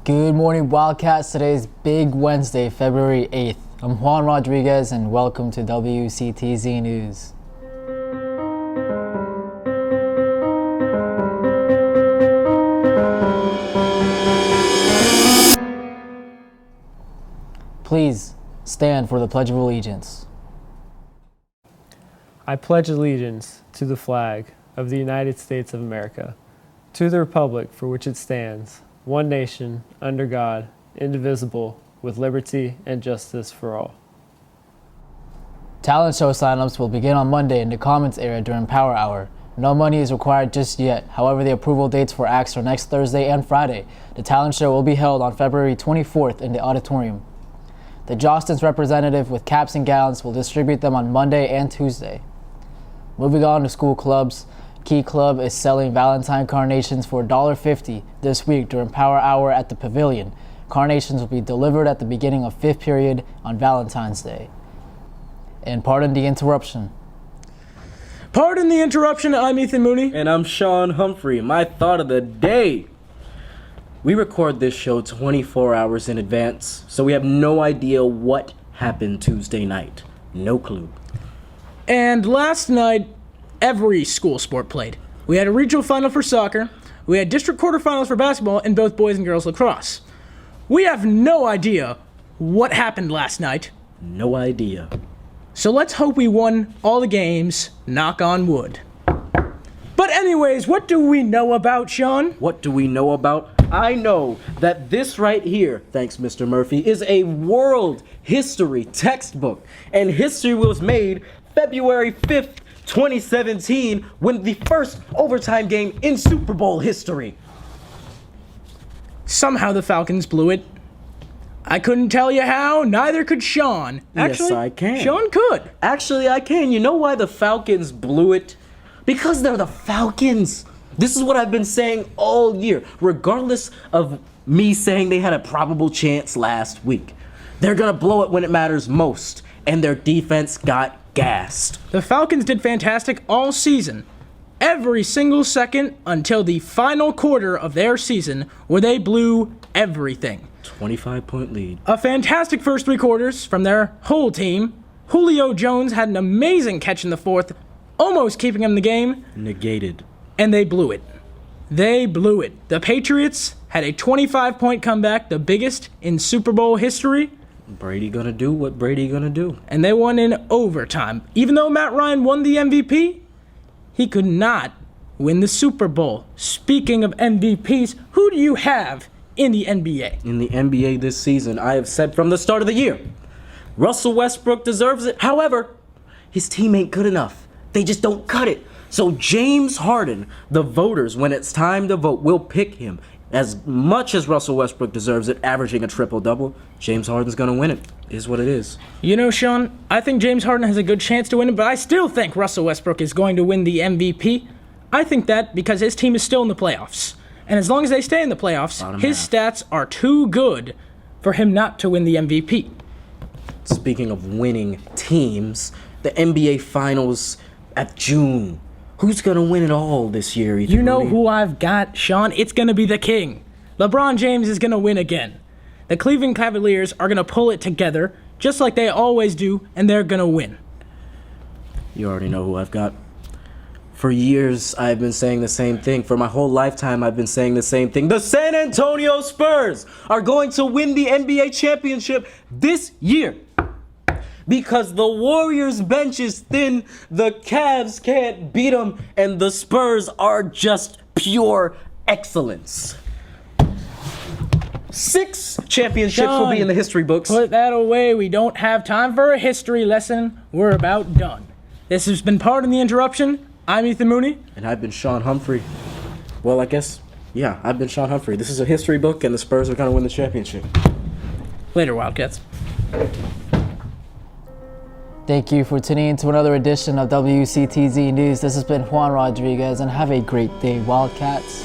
Good morning, Wildcats. Today is Big Wednesday, February 8th. I'm Juan Rodriguez, and welcome to WCTZ News. Please stand for the Pledge of Allegiance. I pledge allegiance to the flag of the United States of America, to the republic for which it stands, one nation, under God, indivisible, with liberty and justice for all. Talent show signups will begin on Monday in the comments area during Power Hour. No money is required just yet. However, the approval dates for acts are next Thursday and Friday. The talent show will be held on February 24th in the auditorium. The Jostens representative with caps and gowns will distribute them on Monday and Tuesday. Moving on to school clubs. Key Club is selling Valentine carnations for $1.50 this week during Power Hour at the Pavilion. Carnations will be delivered at the beginning of 5th period on Valentine's Day. And pardon the interruption. Pardon the interruption, I'm Ethan Mooney. And I'm Sean Humphrey. My thought of the day. We record this show 24 hours in advance, so we have no idea what happened Tuesday night. No clue. And last night, every school sport played. We had a regional final for soccer, we had district quarterfinals for basketball, and both boys and girls lacrosse. We have no idea what happened last night. No idea. So let's hope we won all the games, knock on wood. But anyways, what do we know about, Sean? What do we know about? I know that this right here, thanks Mr. Murphy, is a world history textbook. And history was made February 5th, 2017, when the first overtime game in Super Bowl history. Somehow the Falcons blew it. I couldn't tell you how, neither could Sean. Actually, yes, I can. Sean could. Actually, I can. You know why the Falcons blew it? Because they're the Falcons. This is what I've been saying all year, regardless of me saying they had a probable chance last week. They're going to blow it when it matters most, and their defense got gassed. The Falcons did fantastic all season, every single second until the final quarter of their season where they blew everything. 25-point lead. A fantastic first three quarters from their whole team. Julio Jones had an amazing catch in the fourth, almost keeping him in the game. Negated. And they blew it. They blew it. The Patriots had a 25-point comeback, the biggest in Super Bowl history. Brady gonna do what Brady gonna do. And they won in overtime. Even though Matt Ryan won the MVP, he could not win the Super Bowl. Speaking of MVPs, who do you have in the NBA? In the NBA this season, I have said from the start of the year, Russell Westbrook deserves it. However, his team ain't good enough. They just don't cut it. So James Harden, the voters, when it's time to vote, will pick him. As much as Russell Westbrook deserves it, averaging a triple-double, James Harden's going to win it. It is what it is. You know, Sean, I think James Harden has a good chance to win it, but I still think Russell Westbrook is going to win the MVP. I think that because his team is still in the playoffs. And as long as they stay in the playoffs, his stats are too good for him not to win the MVP. Speaking of winning teams, the NBA Finals at June. Who's going to win it all this year, Ethan? You know who I've got, Sean? It's going to be the king. LeBron James is going to win again. The Cleveland Cavaliers are going to pull it together, just like they always do, and they're going to win. You already know who I've got. For years, I've been saying the same thing. For my whole lifetime, I've been saying the same thing. The San Antonio Spurs are going to win the NBA championship this year. Because the Warriors' bench is thin, the Cavs can't beat them, and the Spurs are just pure excellence. 6 championships will be in the history books. Put that away. We don't have time for a history lesson. We're about done. This has been Pardon the Interruption. I'm Ethan Mooney. And I've been Sean Humphrey. Well, I guess, yeah, I've been Sean Humphrey. This is a history book, and the Spurs are going to win the championship. Later, Wildcats. Thank you for tuning in to another edition of WCTZ News. This has been Juan Rodriguez, and have a great day, Wildcats.